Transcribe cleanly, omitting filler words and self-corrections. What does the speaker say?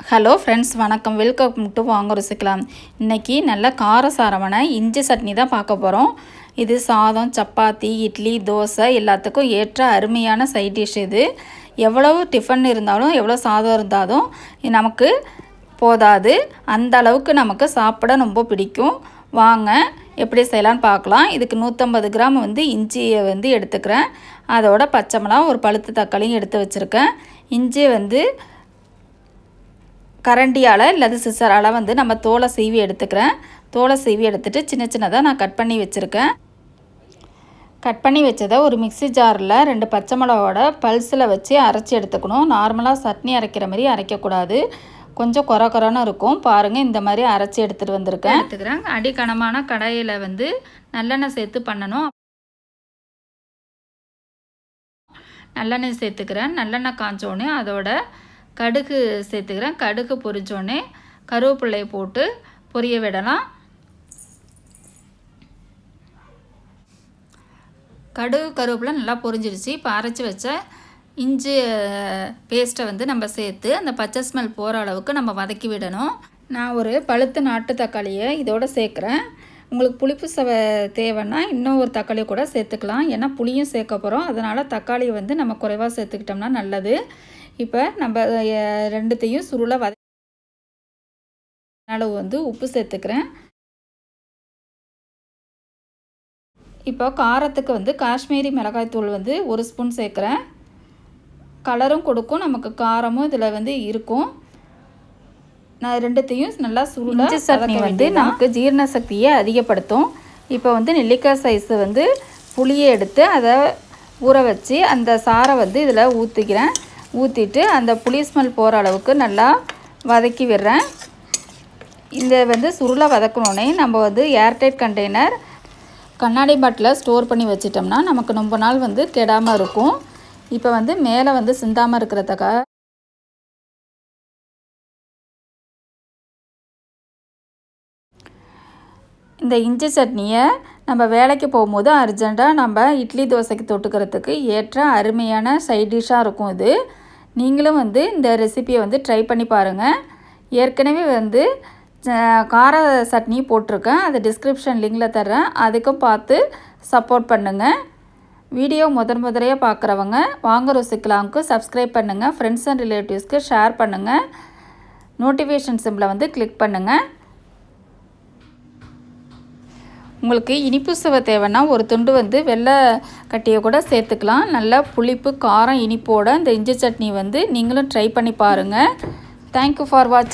Hello friends, வணக்கம். Welcome to வாங்க ருசிக்கலாம். இன்றைக்கி நல்ல காரசாரமான இஞ்சி சட்னி தான் பார்க்க போகிறோம். இது சாதம், சப்பாத்தி, இட்லி, தோசை எல்லாத்துக்கும் ஏற்ற அருமையான சைட் டிஷ். இது எவ்வளவு டிஃபன் இருந்தாலும் எவ்வளோ சாதம் இருந்தாலும் நமக்கு போதாது. அந்த அளவுக்கு நமக்கு சாப்பிட ரொம்ப பிடிக்கும். வாங்க எப்படி செய்யலான்னு பார்க்கலாம். இதுக்கு 150 கிராம் இஞ்சியை எடுத்துக்கிறேன். அதோட பச்சை மிளகாய், ஒரு பழுத்த தக்காளியும் எடுத்து வச்சுருக்கேன். இஞ்சியை கரண்டியால் இல்லாத சிசரால் நம்ம தோலை சீவி எடுத்துக்கிறேன். தோலை சீவி எடுத்துகிட்டு சின்ன சின்னதாக நான் கட் பண்ணி வச்சுருக்கேன். கட் பண்ணி வச்சதை ஒரு மிக்ஸி ஜாரில் 2 பச்சை மிளகாவோட பல்ஸில் வச்சு அரைச்சி எடுத்துக்கணும். நார்மலாக சட்னி அரைக்கிற மாதிரி அரைக்கக்கூடாது. கொஞ்சம் குறன்னு இருக்கும். பாருங்கள், இந்த மாதிரி அரைச்சி எடுத்துகிட்டு எடுத்துக்கிறேன். அடிக்கனமான கடாயில் நல்லெண்ணெய் சேர்த்து பண்ணணும். நல்லெண்ணெய் சேர்த்துக்கிறேன். நல்லெண்ணெய் காஞ்சோடனே அதோட கடுகு சேர்த்துக்கிறேன். கடுகு பொரிச்சோடனே கருவேப்பிலையை போட்டு பொரிய விடலாம். கருவேப்பிலை நல்லா பொரிஞ்சிருச்சு. இப்போ அரைச்சி வச்ச இஞ்சி பேஸ்ட்டை நம்ம சேர்த்து அந்த பச்சை ஸ்மெல் போகிற அளவுக்கு நம்ம வதக்கி விடணும். நான் ஒரு பழுத்த நாட்டு தக்காளியை இதோடு சேர்க்குறேன். உங்களுக்கு புளிப்பு சுவை தேவைன்னா இன்னும் ஒரு தக்காளி கூட சேர்த்துக்கலாம். ஏன்னா புளியும் சேர்க்க போகிறோம். அதனால் தக்காளியை நம்ம குறைவாக சேர்த்துக்கிட்டோம்னா நல்லது. இப்போ நம்ம ரெண்டுத்தையும் சுருளை அளவு உப்பு சேர்த்துக்கிறேன். இப்போ காரத்துக்கு காஷ்மீரி மிளகாய்த்தூள் 1 ஸ்பூன் சேர்க்குறேன். கலரும் கொடுக்கும், நமக்கு காரமும் இதில் இருக்கும். நான் ரெண்டுத்தையும் நல்லா சுருளை. இஞ்சி சட்னி நமக்கு ஜீரண சக்தியை அதிகப்படுத்தும். இப்போ நெல்லிக்காய் சைஸு புளியை எடுத்து அதை ஊற வச்சு அந்த சாரை இதில் ஊற்றிக்கிறேன். ஊற்றிட்டு அந்த புளி ஸ்மெல் போகிற அளவுக்கு நல்லா வதக்கி விடுறேன். இந்த சுருளை வதக்கணுன்னே நம்ம ஏர்டைட் கண்டெய்னர் கண்ணாடி பாட்டில் ஸ்டோர் பண்ணி வச்சிட்டோம்னா நமக்கு ரொம்ப நாள் கெடாமல் இருக்கும். இப்போ மேலே சிந்தாமல் இருக்கிறதுக்காக இந்த இஞ்சி சட்னியை நம்ம வேலைக்கு போகும்போது அர்ஜெண்ட்டாக நம்ம இட்லி தோசைக்கு தொட்டுக்கிறதுக்கு ஏற்ற அருமையான சைட் டிஷ்ஷாக இருக்கும். இது நீங்களும் இந்த ரெசிபியை ட்ரை பண்ணி பாருங்கள். ஏற்கனவே கார சட்னி போட்டிருக்கேன். அது டிஸ்கிரிப்ஷன் லிங்கில் தர்றேன். அதுக்கும் பார்த்து சப்போர்ட் பண்ணுங்கள். வீடியோ முதன்முறையாக பார்க்குறவங்க வாங்க ருசிக்கலாம்க்கு சப்ஸ்கிரைப் பண்ணுங்கள். ஃப்ரெண்ட்ஸ் அண்ட் ரிலேட்டிவ்ஸ்க்கு ஷேர் பண்ணுங்கள். நோட்டிஃபிகேஷன் சிம்பிளை கிளிக் பண்ணுங்கள். உங்களுக்கு இனிப்பு சுவை தேவைன்னா ஒரு துண்டு வெள்ளை கட்டியை கூட சேர்த்துக்கலாம். நல்லா புளிப்பு, காரம், இனிப்போட இந்த இஞ்சி சட்னி நீங்களும் ட்ரை பண்ணி பாருங்கள். தேங்க்யூ ஃபார் வாட்சிங்.